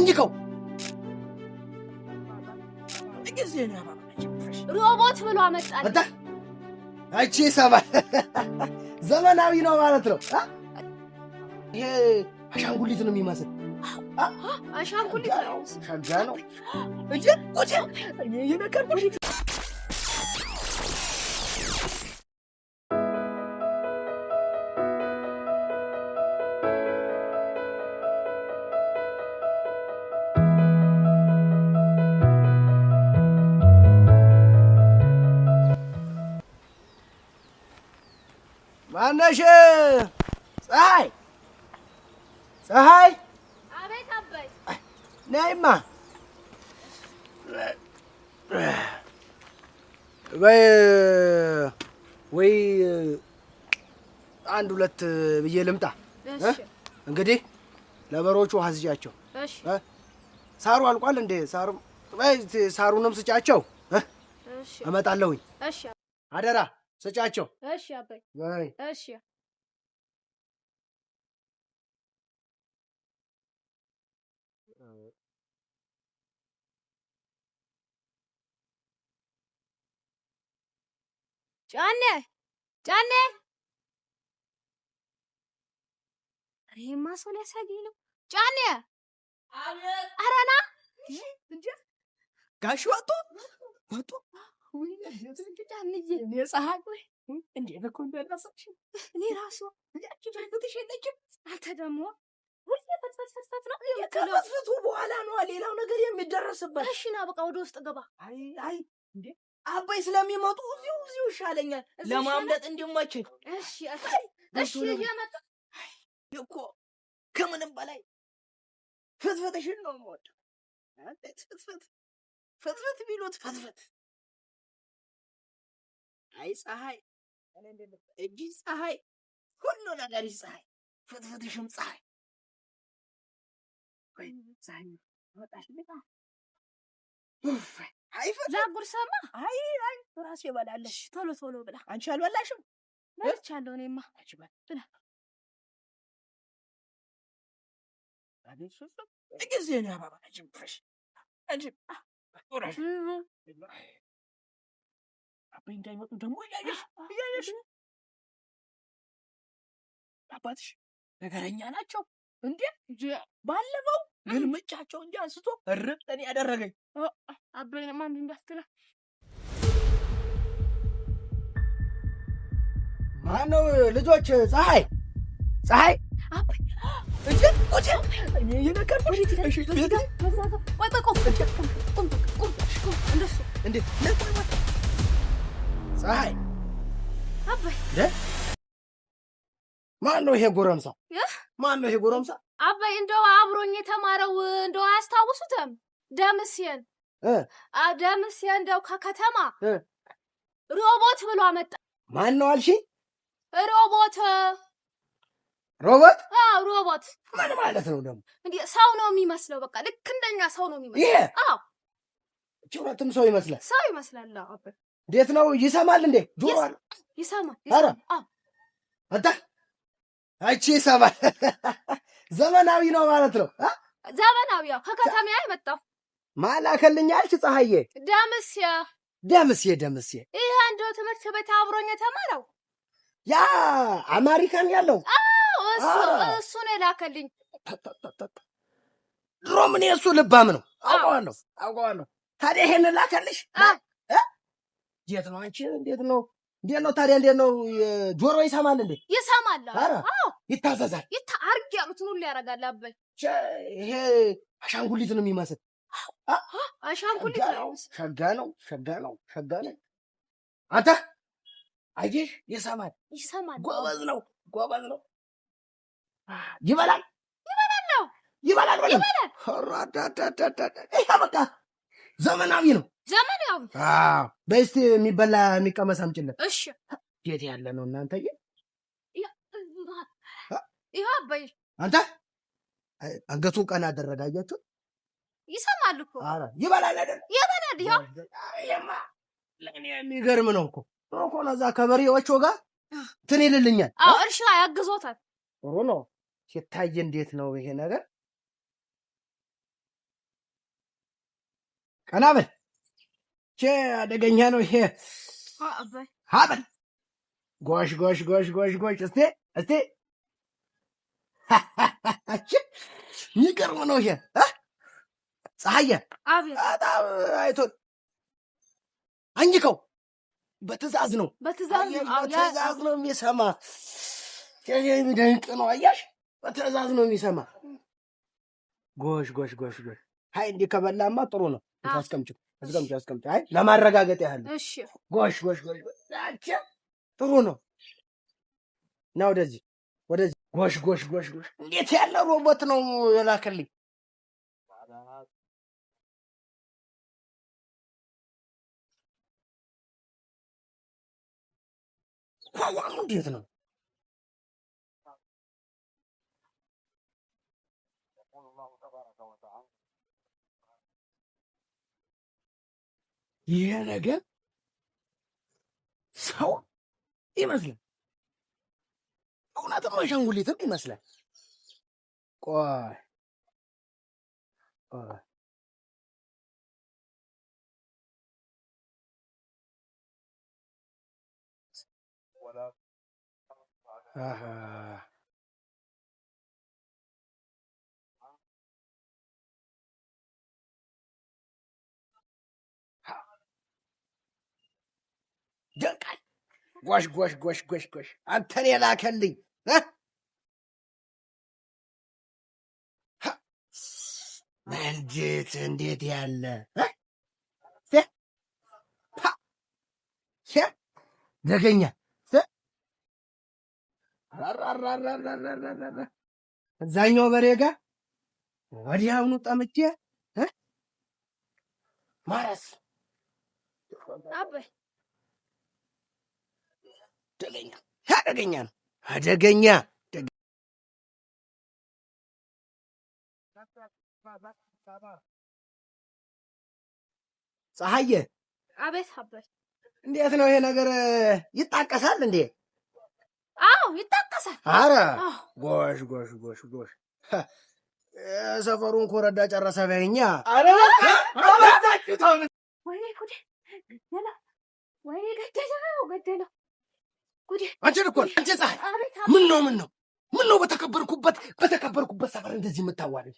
አኝከው ሮቦት ብሎ አመጣል። እቺ ሰማይ ዘመናዊ ነው ማለት ነው። ይሄ አሻንጉሊት ነው የሚመስል። አሻንጉሊት ነው ሸጋ ነው እንጂ ማነሽ? ፀሐይ ፀሐይ! አቤት አባይ። ነይማ ወይ አንድ ሁለት ብዬ ልምጣ። እንግዲህ ለበሮቹ ሀዝጃቸው። ሳሩ አልቋል እንዴ? ሳሩንም ስጫቸው። እመጣለሁኝ። አደራ ስጫቸው። እሺ አባይ። እሺ ጫኔ ጫኔ! ይሄማ ሰው ሊያሳየኝ ነው። ጫኔ! ኧረ ና እንጂ ጋሽ ወጡ እኔ ፀሐይ እንዴት እኮ እንደደረሰች እኔ ራሱ ያቺ ፈትሽ የለችም። አንተ ደግሞ ሁሌ ፈትፈት ነው። ከፈትፈቱ በኋላ ነው ሌላው ነገር የሚደረስበት። እሺ ና በቃ ወደ ውስጥ ገባ። አይ እንዴ አባይ ስለሚመጡ እዚሁ ይሻለኛል ለማምለጥ እንዲመቸኝ። እሺ እየመጣ እኮ ከምንም በላይ ፍትፍትሽን ነው የምወደው። ፍትፍት ቢሉት ፍትፍት። አይ ፀሐይ እጅ ፀሐይ፣ ሁሉ ነገር ፀሐይ፣ ፍትፍትሽም ፀሐይ። ወይ ፀሐይ ወጣሽ ልባ አይ ዛጉርሰማ አይ ራሴ እበላለሁ። ቶሎ ቶሎ ብላ። አንቺ አልበላሽም? በልቻለሁ እኔማ። አንቺ ብላ አዲሱ ጊዜ ነው ባባ ጅምፍሽ አንቺ ወራሽ አባይ እንዳይመጡ ደግሞ እያየሽ አባትሽ ነገረኛ ናቸው እንዴ? ባለፈው ግልምጫቸው እንጂ አንስቶ እርጥን ያደረገኝ አባይ ማን እንዳትላ ማነው? ልጆች ፀሐይ አባይ እኔ የነገርኩሽ ፀሐይ አባይ ማነው ይሄ ጎረምሳ? ማነው ይሄ ጎረምሳ? አባይ እንደው አብሮኝ የተማረው እንደው አያስታውሱትም? ደምሴን እንደው ከከተማ ሮቦት ብሎ አመጣ። ማን ነው አልሽ? ሮቦት። አዎ ሮቦት። ምን ማለት ነው ደግሞ? እንዴ ሰው ነው የሚመስለው። በቃ ልክ እንደኛ ሰው ነው የሚመስለው። ይሄ አዎ ጭራትም ሰው ይመስላል። ሰው ይመስላል። አባይ እንዴት ነው? ይሰማል እንዴ? ጆሮ አለ? ይሰማል። አዎ አንተ አይቺ ይሰማል። ዘመናዊ ነው ማለት ነው። ዘመናዊ ያው ከከተማ የመጣው ማላከልኝ አልሽ? ፀሐዬ ደምሴ ይሄ አንዱ ትምህርት ቤት አብሮኝ የተማረው ያ አሜሪካን ያለው እሱ ነው የላከልኝ። ድሮ ምን የእሱ ልባም ነው አውቀዋለሁ። ታዲያ ይሄን ላከልሽ? የት ነው አንቺ? እንዴት ነው ታዲያ? እንዴት ነው ጆሮ ይሰማል እንዴ? ይሰማል። አዎ ይታዘዛል። አርግ ያሉትን ሁሉ ያደርጋል። አባይ ይሄ አሻንጉሊት ነው የሚመስል። አሻንጉሊት ነው። ሸጋ ነው። አንተ አየሽ? ይሰማል። ጎበዝ ነው። ይበላል። ይሄ በቃ ዘመናዊ ነው። አዎ በስቲ የሚበላ የሚቀመስ አምጪለት። እሺ የት ያለ ነው እናንተ? ይሄ አባይ አንተ አንገቱን ቀና አደረጋያችሁ። ይሰማል እኮ። ኧረ ይበላል አይደል? ይበላል። ይሄማ ለእኔ የሚገርም ነው እኮ እዛ ከበሬዎቹ ጋር እንትን ይልልኛል። አዎ እርሻ ያግዞታል። ጥሩ ነው። ሲታይ እንዴት ነው ይሄ ነገር? ቀና በል አደገኛ ነው ይሄ። ሀበል ጎሽ ጎሽ ጎሽ ጎሽ ጎሽ እስቴ የሚገርም ነው ይሄ። ፀሐዬ አይቶን አኝከው በትእዛዝ ነው የሚሰማ። የሚደንቅ ነው አያሽ፣ በትእዛዝ ነው የሚሰማ። ጎሽ ጎሽ ጎሽ ጎሽ። አይ እንዲህ ከበላማ ጥሩ ነው። አስቀምጪው። አይ ለማረጋገጥ ያህል። እሺ ጎሽ ጎሽ ጎሽ። ጥሩ ነው። ና ወደዚህ። ጎሽ ጎሽ ጎሽ ጎሽ። እንዴት ያለ ሮቦት ነው የላከልኝ! ኳዋኑ እንዴት ነው? ይሄ ነገር ሰው ይመስላል፣ እውነትም አሻንጉሊትም ይመስላል። ቆይ ደንቃል። ጎሽ ጎሽ ጎሽ ጎሽ ጎሽ። አንተን የላከልኝ እንዴት ያለ ዘገኛ እዛኛው በሬ ጋር ወዲያውኑ ጠምቼ ማረስ አደገኛ ነው። አደገኛ ፀሐዬ። አቤት አቤት። እንዴት ነው ይሄ ነገር? ይጣቀሳል እንዴ? አዎ ይጣቀሳል። አረ ጎሽ ጎሽ ጎሽ ጎሽ። ሰፈሩን ኮረዳ ጨረሰ በይኛ። አረ ወይኔ ጉዴ! ወይኔ ገደለው። ጉዴ! አንቺን እኮ አንቺ ፀሐይ፣ ምን ነው በተከበርኩበት ሰፈር እንደዚህ የምታዋለኝ?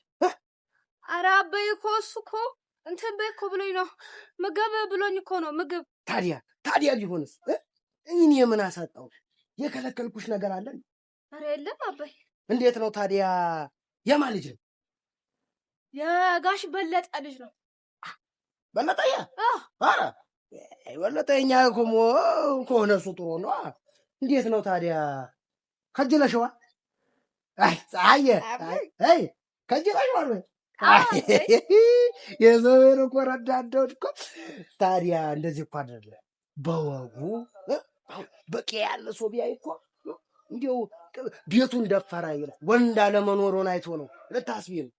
አረ አበይ እኮ እሱ እኮ እንትን በይ እኮ ብሎኝ ነው፣ ምግብ ብሎኝ እኮ ነው። ምግብ ታዲያ ሊሆንስ እኔ ምን አሳጣው? የከለከልኩሽ ነገር አለ? አረ የለም አበይ። እንዴት ነው ታዲያ? የማን ልጅ ነው? የጋሽ በለጠ ልጅ ነው። በለጠያ? አረ በለጠኛ ከሆነ እሱ ጥሩ ነው። እንዴት ነው ታዲያ? ከጅለሽዋ? አይ ፀሐዬ፣ አይ ከጅለሽዋ ነው። የዘመኑ እኮ ረዳዳው እኮ ታዲያ እንደዚህ እኮ አይደለ በወጉ በቂ ያለ ሰው ቢያይ እኮ እንዲያው ቤቱን ደፈራ ይላል። ወንድ አለመኖሩን አይቶ ነው ልታስቢ ነው።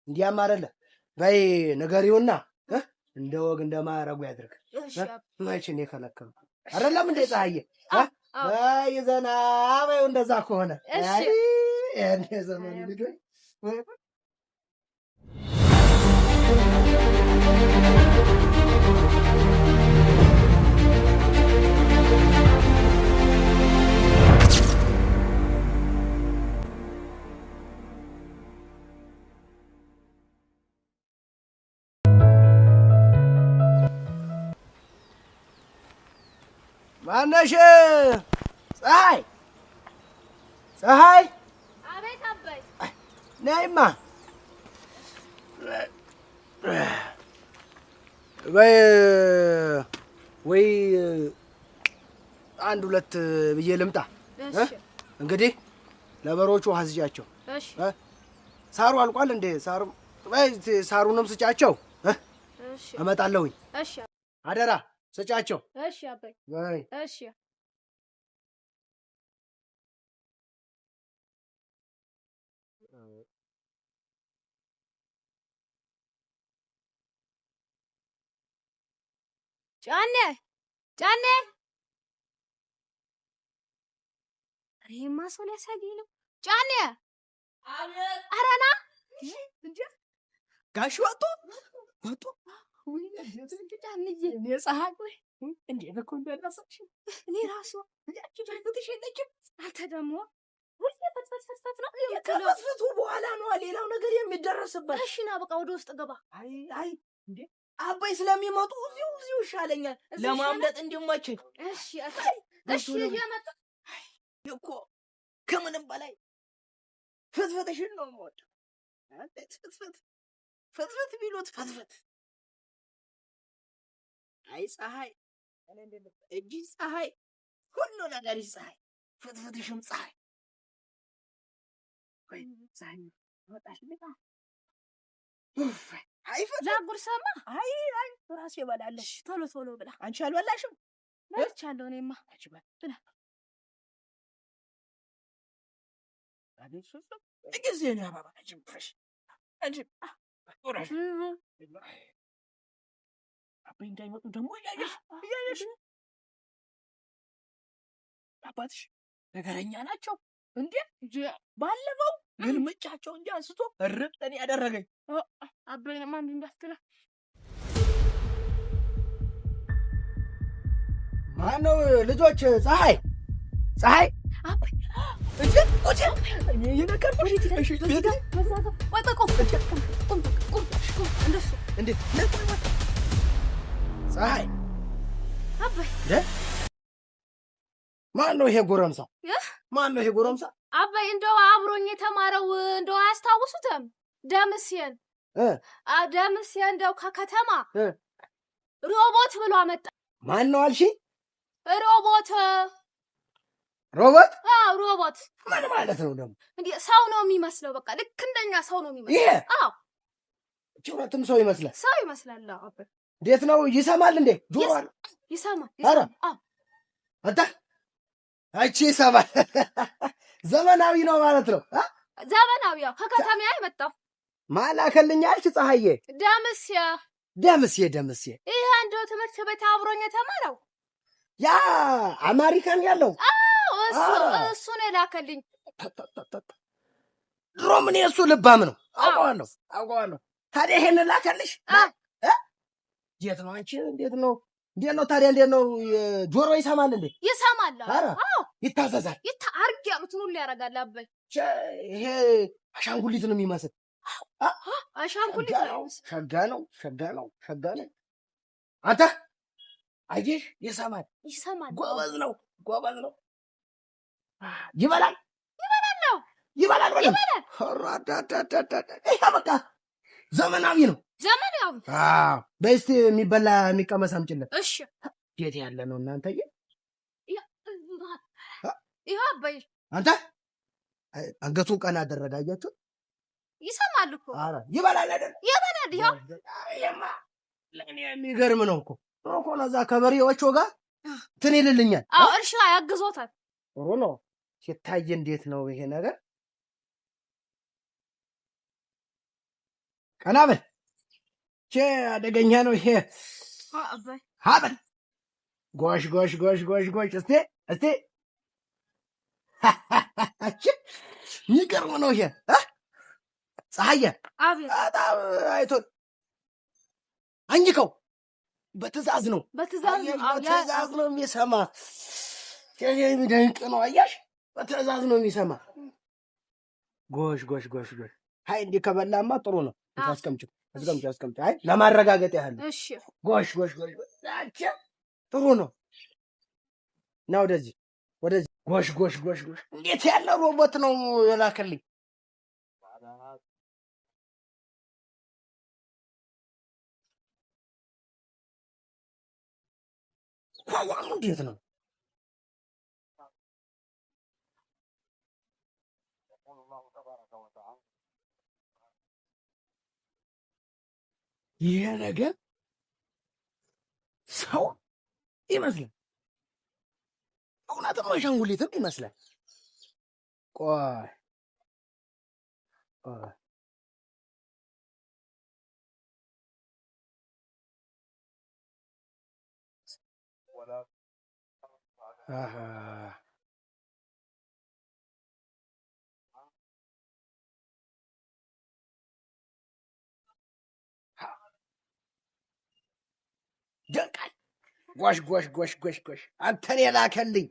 እንዲያም አይደለ በይ ነገሪውና እንደ ወግ እንደ ማረጉ ያድርግ። መቼም የከለከልኩ አይደለም እንደ ፀሐዬ በይ ዘና በይው። እንደዛ ከሆነ አይ እንደ ዘመኑ ልጆች ማነሽ? ፀሐይ። አቤት አባይ። ነይማ ወይ አንድ ሁለት ብዬ ልምጣ። እንግዲህ ለበሮቹ ሀዝጃቸው። ሳሩ አልቋል እንዴ? ሳሩንም ስጫቸው። እመጣለሁኝ። አደራ ስጫቸው። እሺ አባይ። እሺ ጫኔ ይሄማ ሰው ሊያሳየኝ ነው። ጫኔ ኧረ ና ጋሽ ወጡ ወይ ዳንዬ እኔ ፀሐይ ወይ እንዴት እኮ እንደደረሰሽ እኔ ራሱ ያቺ ባይቶትሽ የለችም። አንተ ደግሞ ሁሌ ፈትፈት ነው። ከፈትፈቱ በኋላ ነው ሌላው ነገር የሚደረስበት። እሺ ና በቃ ወደ ውስጥ ገባ። አይ እንዴ አባይ ስለሚመጡ እዚሁ ይሻለኛል ለማምለጥ እንዲመቸኝ። እሺ እየመጣ እኮ ከምንም በላይ ፍትፍትሽን ነው የምወደው። ፍትፍት ቢሉት ፍትፍት። አይ ፀሐይ እጅ ፀሐይ፣ ሁሉ ነገር ፀሐይ፣ ፍትፍትሽም ፀሐይ። ፀሐይ ወጣሽ ልቃ ላጉርሰማ። አይ ራሴ እበላለሁ። ቶሎ ብላ። አንቺ አልበላሽም? በልቻለሁ እኔማ። ብላ ጊዜ ነው አባባ ጅምፍሽ እንጂ አባይ እንዳይመጡ ደግሞ እያየሽ አባትሽ ነገረኛ ናቸው እንዴ? ባለፈው ግልምጫቸው እንጂ አንስቶ እርጥን ያደረገኝ አባይንማ እንዲህ እንዳትላ። ማነው ልጆች? ፀሐይ አባይ ማነው ይሄ ጎረምሳ? አባይ እንደው አብሮኝ የተማረው እንደው አያስታውሱትም? ደምስዬን እንደው ከከተማ ሮቦት ብሎ አመጣ። ማን ነው አልሽኝ? ሮቦት ሮቦት ምን ማለት ነው ደግሞ? እንዴ ሰው ነው የሚመስለው። በቃ ልክ እንደኛ ሰው ነው የሚመስለው። ይሄ ጭራትም ሰው ይመስላል። አባይ እንዴት ነው? ይሰማል እንዴ? ጆሮ አለ? ይሰማል። አንተ አይቺ ይሰማል። ዘመናዊ ነው ማለት ነው። ዘመናዊ ከከተማ የመጣው ማላከልኝ አልሽ? ፀሐዬ ደምስዬ ይሄ አንዱ ትምህርት ቤት አብሮኝ የተማረው ያ አሜሪካን ያለው እሱ ነው የላከልኝ። ድሮም እኔ እሱ ልባም ነው አውቀዋለሁ። ታዲያ ይሄን ላከልሽ? የት ነው አንቺ? እንዴት ነው ታዲያ? እንዴት ነው ጆሮ ይሰማል እንዴ? ይሰማል። ይታዘዛል። አርግ ያሉትን ሁሉ ያደርጋል። አባይ ይሄ አሻንጉሊት ነው የሚመስል። አሻንጉሊት ነው። ሸጋ ነው። አንተ አየሽ? ይሰማል። ጎበዝ ነው። ይበላል። ይሄ በቃ ዘመናዊ ነው። በይ እስኪ የሚበላ የሚቀመስ አምጪለት። እሺ የት ያለ ነው እናንተዬ? ይሄ አባይ አንተ አንገቱን ቀና አደረገ። አያችሁ? ይሰማል እኮ። ይበላል አይደል? ለእኔ የሚገርም ነው እኮ እዛ ከበሬዎቹ ጋር እንትን ይልልኛል። እርሻ ያግዞታል። ጥሩ ነው ሲታይ። እንዴት ነው ይሄ ነገር? ቀና በል። አደገኛ ነው ይሄ። ሀበል ጎሽ እስቲ የሚገርም ነው ይሄ። ፀሐዬ አይቶን አኝከው በትእዛዝ ነው የሚሰማ። የሚደንቅ ነው። አያሽ? በትእዛዝ ነው የሚሰማ። ጎሽ አይ እንዲህ ከበላማ ጥሩ ነው። አስቀምጪው። አይ ለማረጋገጥ ያህል። እሺ ጎሽ ጥሩ ነው። እና ወደዚህ ጎሽ እንዴት ያለ ሮቦት ነው የላከልኝ! ኳዋኑ እንዴት ነው? ይሄ ነገር ሰው ይመስላል። እውነትም አሻንጉሊትም ይመስላል። ቆይ ደንቃል። ጎሽ ጎሽ ጎሽ ጎሽ ጎሽ አንተን የላከልኝ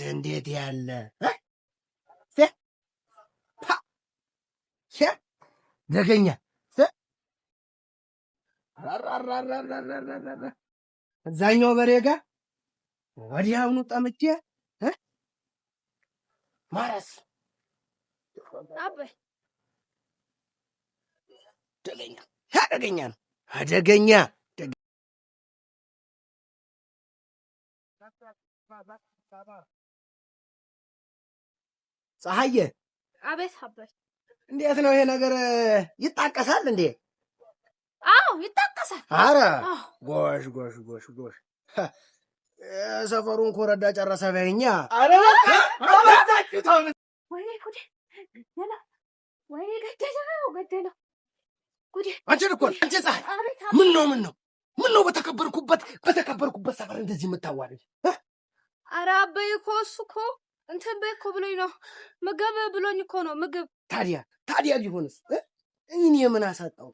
እንዴት ያለ ደገኛ እዛኛው በሬ ጋር ወዲያውኑ ጠምቼ ማረስ አደገኛ አደገኛ ነው አደገኛ ፀሐዬ አቤት አቤት እንዴት ነው ይሄ ነገር ይጣቀሳል እንዴ? አዎ ይጣቀሳል። አረ ጎሽ ጎሽ ጎሽ ጎሽ ሰፈሩን ኮረዳ ጨረሰ በይኛ። አረ ወይኔ ጉዴ ወይኔ ገደለው ጉዴ አንቺን እኮ አንቺ ፀሐይ ምን ነው በተከበርኩበት ሰፈር እንደዚህ የምታዋለኝ? አረ አበይ እኮ እሱ እኮ እንትን በይ እኮ ብሎኝ ነው ምግብ ብሎኝ እኮ ነው ምግብ። ታዲያ ሊሆንስ እኔ ምን አሳጣው?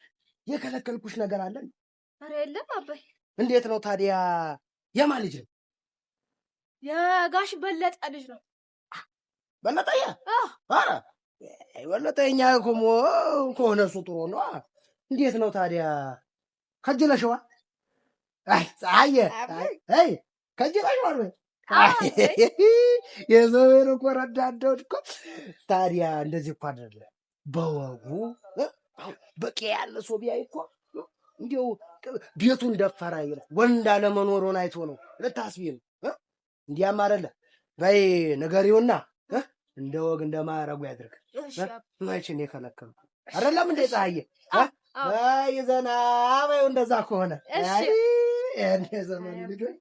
የከለከልኩሽ ነገር አለ? አረ የለም አበይ። እንዴት ነው ታዲያ? የማን ልጅ ነው? የጋሽ በለጠ ልጅ ነው። በለጠኛ? አረ በለጠኛ ከሆነ እሱ ጥሩ ነው። እንዴት ነው ታዲያ? ከጅለሽዋል? አይ ፀሐዬ አይ ከጅለሽዋል ወይ? የዘመኑ እኮ ረዳዳው እኮ ታዲያ እንደዚህ እኮ አይደለ በወጉ በቂ ያለ ሰው ቢያይ እኮ እንዲያው ቤቱን ደፈራ ይላል። ወንድ አለመኖሩን አይቶ ነው ልታስቢ ነው። እንዲያም አይደለ በይ ንገሪውና እንደ ወግ እንደማረጉ ያድርግ። መቼም የከለከልኩ አይደለም እንደ ፀሐዬ በይ ዘና በይው እንደዛ ከሆነ አይ እንደ ዘመኑ ልጆች